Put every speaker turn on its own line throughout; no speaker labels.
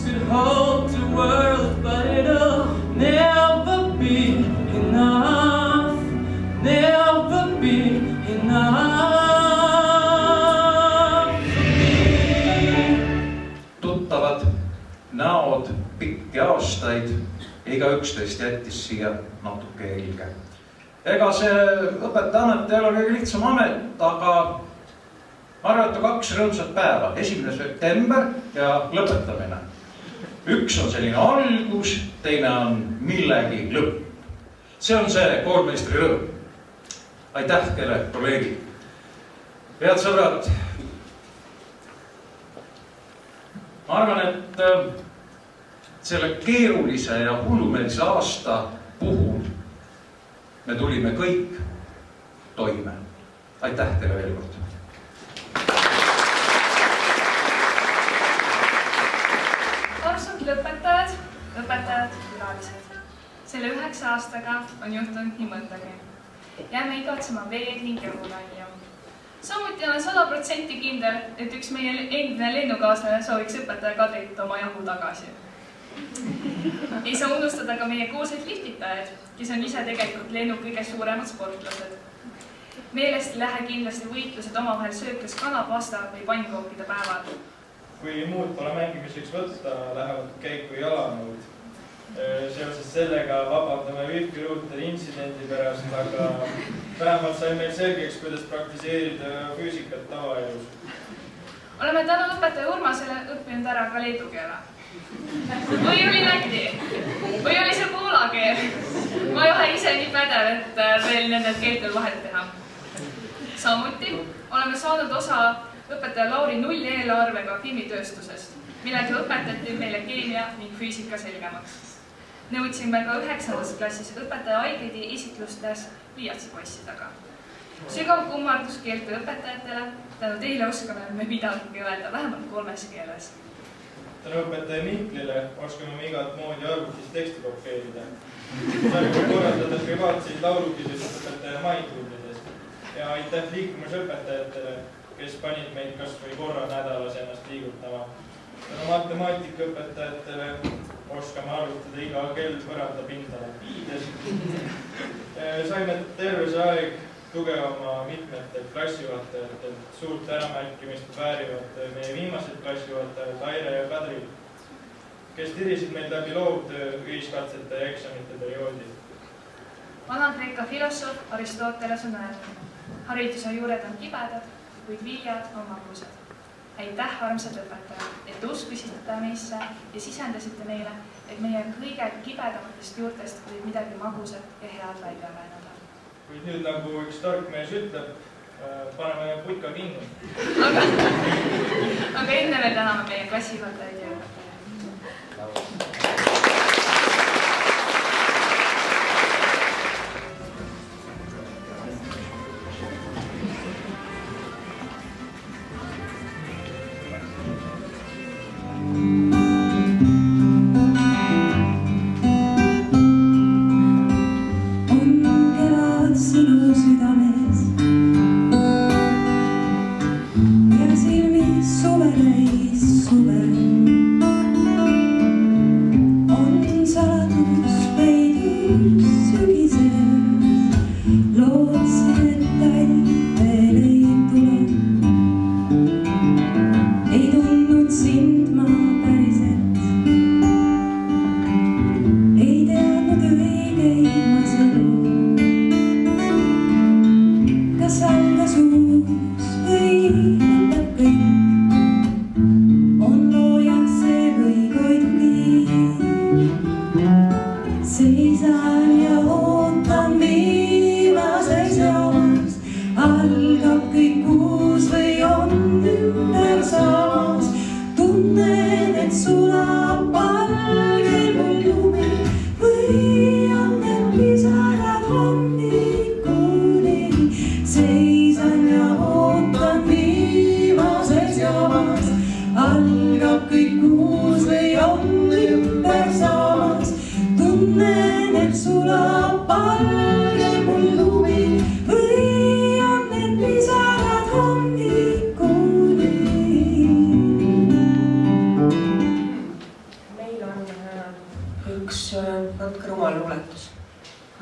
could hold the world, but it'll never be enough, never be enough for me.
Tuttavad näod pikki aastaid, igaüks teist jättis siia natuke helge. Ega see õpetaja amet ei ole kõige lihtsam amet, aga ma arvan, et 2 rõõmsat päeva. 1. september ja lõpetamine. Üks on selline algus, teine on millegi lõpp. See on see koormeistri rõõm. Aitäh teile, kolleegid. Head sõbrad. Ma arvan, et selle keerulise ja hullumeelse aasta puhul me tulime kõik toime. Aitäh teile veel kord.
Armsad lõpetajad, külalised. Selle 9 aastaga on juhtunud nii mõndagi. Jääme igatsema veel ning jõulunalju. Samuti olen 100% kindel, et üks meie endine lennukaaslane sooviks õpetaja Kadrit oma jahu tagasi. Ei saa unustada ka meie kuulsaid liftitajaid, kes on ise tegelikult lennu kõige suuremad sportlased. Meelest ei lähe kindlasti võitlused omavahel sööklas kanapasta või pannkookide päeval.
Kui muud pole mängimiseks võtta, lähevad käiku jalanõud. Seoses sellega vabandame wifi-ruuteri intsidendi pärast, aga vähemalt sai meil selgeks, kuidas praktiseerida füüsikat tavaelus.
Oleme tänu õpetaja Urmasele õppinud ära ka leedu keele. Või oli läti? Või oli see poola keel? Ma ei ole ise nii pädev, et veel nendel keeltel vahet teha. Samuti oleme saanud osa õpetaja Lauri nulleelarvega filmitööstusest, millega õpetati meile keemia ning füüsika selgemaks. Nõudsime ka 9. klassis õpetaja Aigedi esitlustes pliiatsipossidega. Sügav kummardus keelte õpetajatele, tänu teile oskame me midagi öelda vähemalt 3 keeles.
Tänu õpetaja Miklile oskame me igat moodi arvutis teksti kopeerida. Saime korraldada privaatseid laulupidusid õpetaja maitundidest ja aitäh liikumisõpetajatele, kes panid meid kas või korra nädalas ennast liigutama. Tänu matemaatikaõpetajatele oskame arvutada iga kell põranda pindale piides. Saime terve see aeg tugevama mitmetelt klassijuhatajatelt. Suurt äramärkimist väärivad meie viimased klassijuhatajad Aire ja Kadri, kes tirisid meid läbi loovtöö, ühiskatsete ja eksamite perioodi.
Vana-Kreeka filosoof Aristoteles on öelnud, hariduse juured on kibedad, kuid viljad on magusad. Aitäh, armsad õpetajad, et uskusite meisse ja sisendasite meile, et meie kõige kibedamatest juurtest võib midagi magusat ja head välja väänada.
Kuid nüüd nagu üks tark mees ütleb, paneme putka kinni.
Aga enne veel täname meie klassijuhatajaid ja õpetajaid.
Suve natuke rumal luuletus.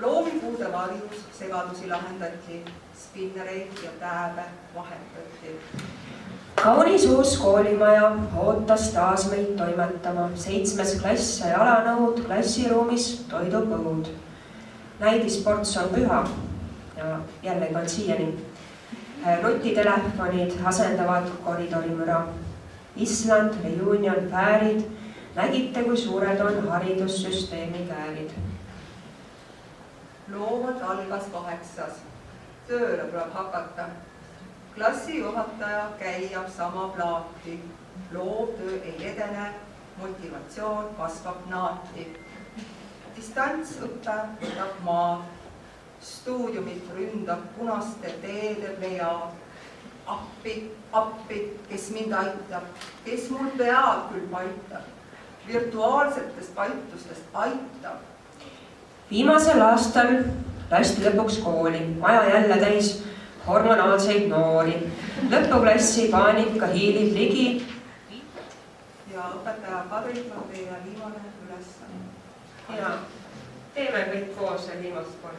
Loomipuude varjus segadusi lahendati, spinnereid ja tääbe vahetati.
Kaunis uus koolimaja ootas taas meid toimetama. 7. klass sai alanõud, klassiruumis toidupõud. Näidisports on püha ja jällegi on siiani. Nutitelefonid asendavad koridorimüra. Island, reunion, fäärid. Nägite, kui suured on haridussüsteemi käärid.
Loomad algas 8. Tööle tuleb hakata. Klassijuhataja käiab sama plaati. Loovtöö ei edene, motivatsioon kasvab naati. Distantsõppe võtab maad. Stuudiumit ründab punaste teede plejaad. Appi, kes mind aitab, kes mul pead küll paitab. Virtuaalsetest paitustest aitab.
Viimasel aastal lasti lõpuks kooli. Maja jälle täis hormonaalseid noori. Lõpuklassi paanika hiilib ligi.
Ja õpetaja Kadri on teie viimane ülesanne.
Ja teeme kõik koos ja viimast korda.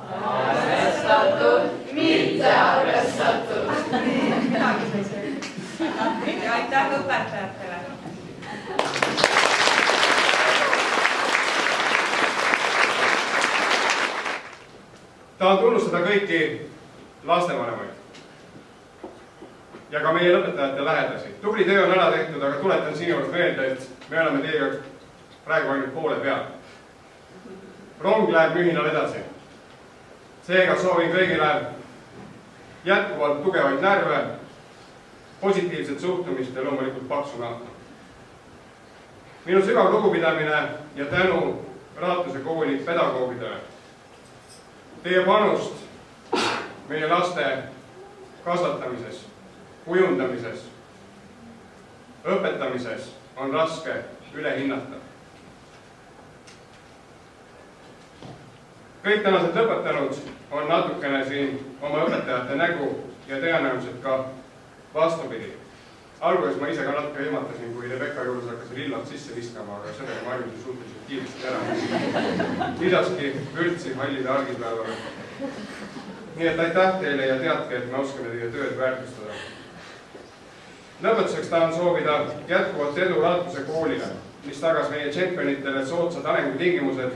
Arvestatud, mitte arvestatud.
Ja aitäh õpetajatele.
Tahan tunnustada kõiki lastevanemaid ja ka meie õpetajate lähedasi. Tubli töö on ära tehtud, aga tuletan siinjuures meelde, et me oleme teiega praegu ainult poole peal. Rong läheb mühinal edasi. Seega soovin kõigile jätkuvalt tugevaid närve, positiivset suhtumist ja loomulikult paksu nahka. Minu sügav lugupidamine ja tänu Raatuse kooli pedagoogidele. Teie panust meie laste kasvatamises, kujundamises, õpetamises on raske üle hinnata. Kõik tänased lõpetanud on natukene siin oma õpetajate nägu ja tõenäoliselt ka vastupidi. Alguses ma ise ka natuke ehmatasin, kui Rebecca juures hakkas lillad sisse viskama, aga sellega ma ainuti suhteliselt kiiresti ära. Lisaski vürtsi hallide argipäevale. Nii et aitäh teile ja teadke, et me oskame teie tööd väärtustada. Lõpetuseks tahan soovida jätkuvalt edu Raatuse koolile, mis tagas meie tšempionitele soodsad arengutingimused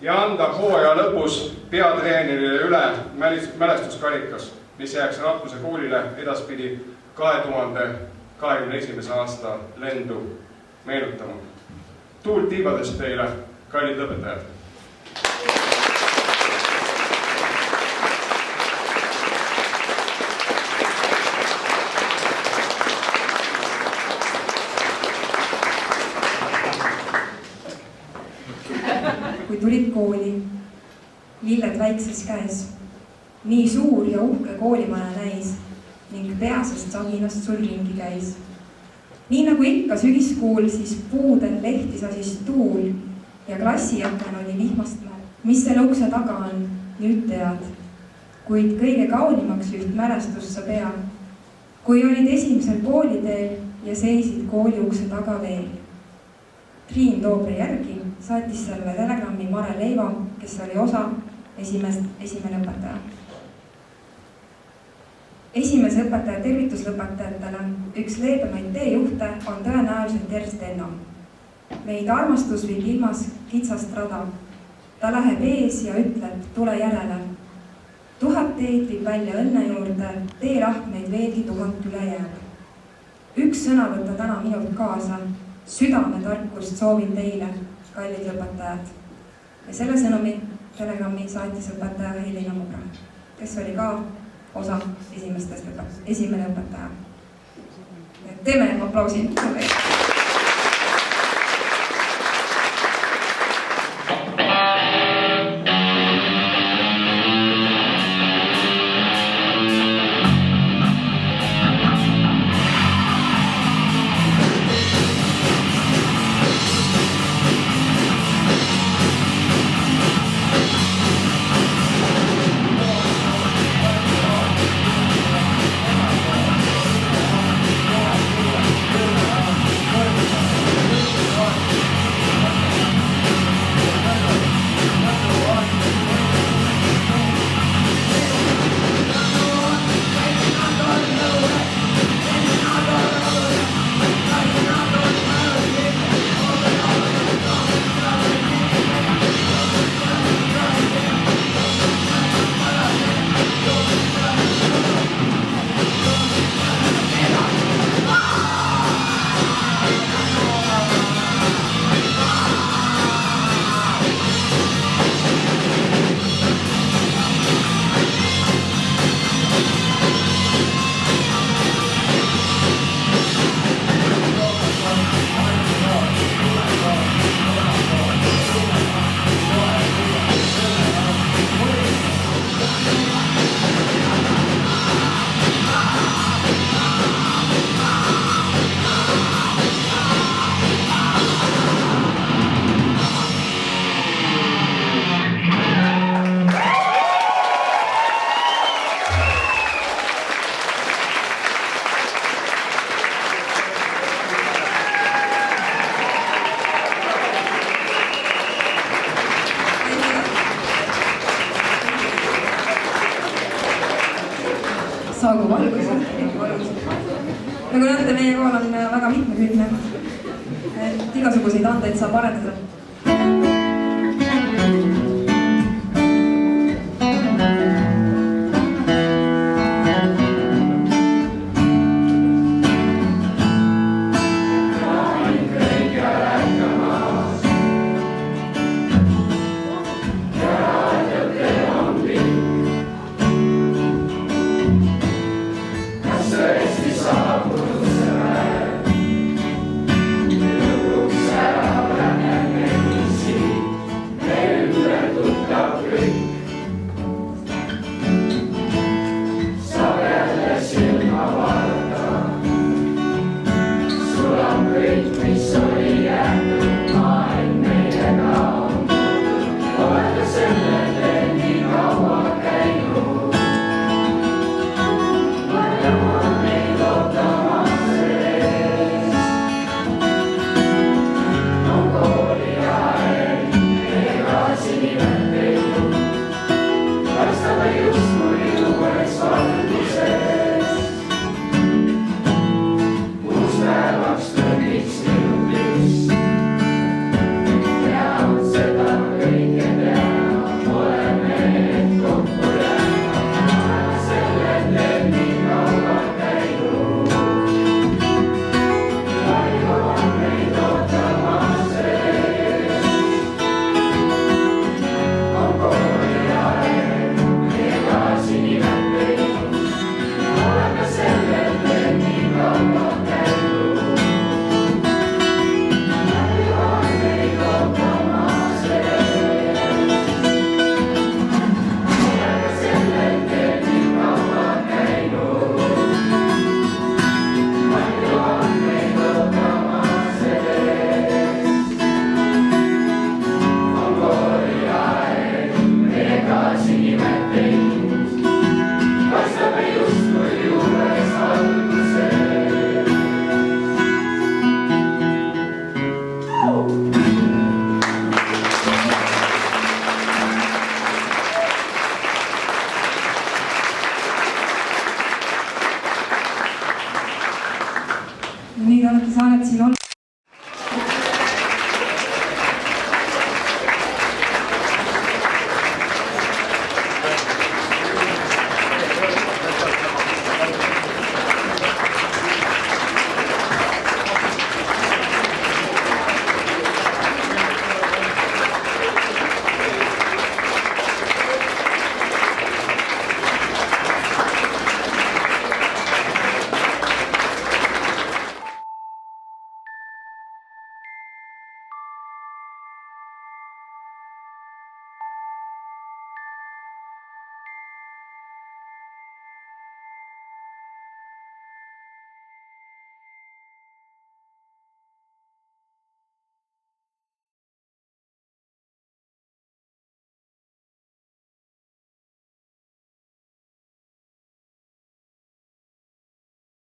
ja anda hooaja lõpus peatreenerile üle mälestuskarikas, mis jääks Raatuse koolile edaspidi 2021. aasta lendu meenutama. Tuult tiibadest teile, kallid õpetajad!
Kui tulid kooli, lilled väikses käes, nii suur ja uhke koolimaja näis ning peasest saginast sul ringi käis. Nii nagu ikka sügiskuul, siis puudel lehti sasis tuul ja klassiaken oli vihmast märk. Mis selle ukse taga on, nüüd tead, kuid kõige kaunimaks üht mälestust sa pead. Kui olid esimesel kooliteel ja seisid kooli ukse taga veel. Triin Toobri järgi saatis selle telegrammi Mare Leiva, kes oli osa esimene õpetaja. Esimese õpetaja tervituslõpetajatele üks leebemaid teejuhte on tõenäoliselt Ernst Enno. Meid armastus viib ilmas kitsast rada. Ta läheb ees ja ütleb, tule järele. 1000 teed viib välja õnne juurde, teerahkmeid veelgi 1000 üle jääb. Üks sõna võtta täna minult kaasa. Südametarkust soovin teile, kallid õpetajad. Ja selle sõnumi telegrammi saatis õpetaja Helina Mugra, kes oli ka osa esimene õpetaja. Teeme aplausi. saagu valgus ning valus. nagu näete, meie kool on väga mitmekülgne. Igasuguseid andeid saab arendada.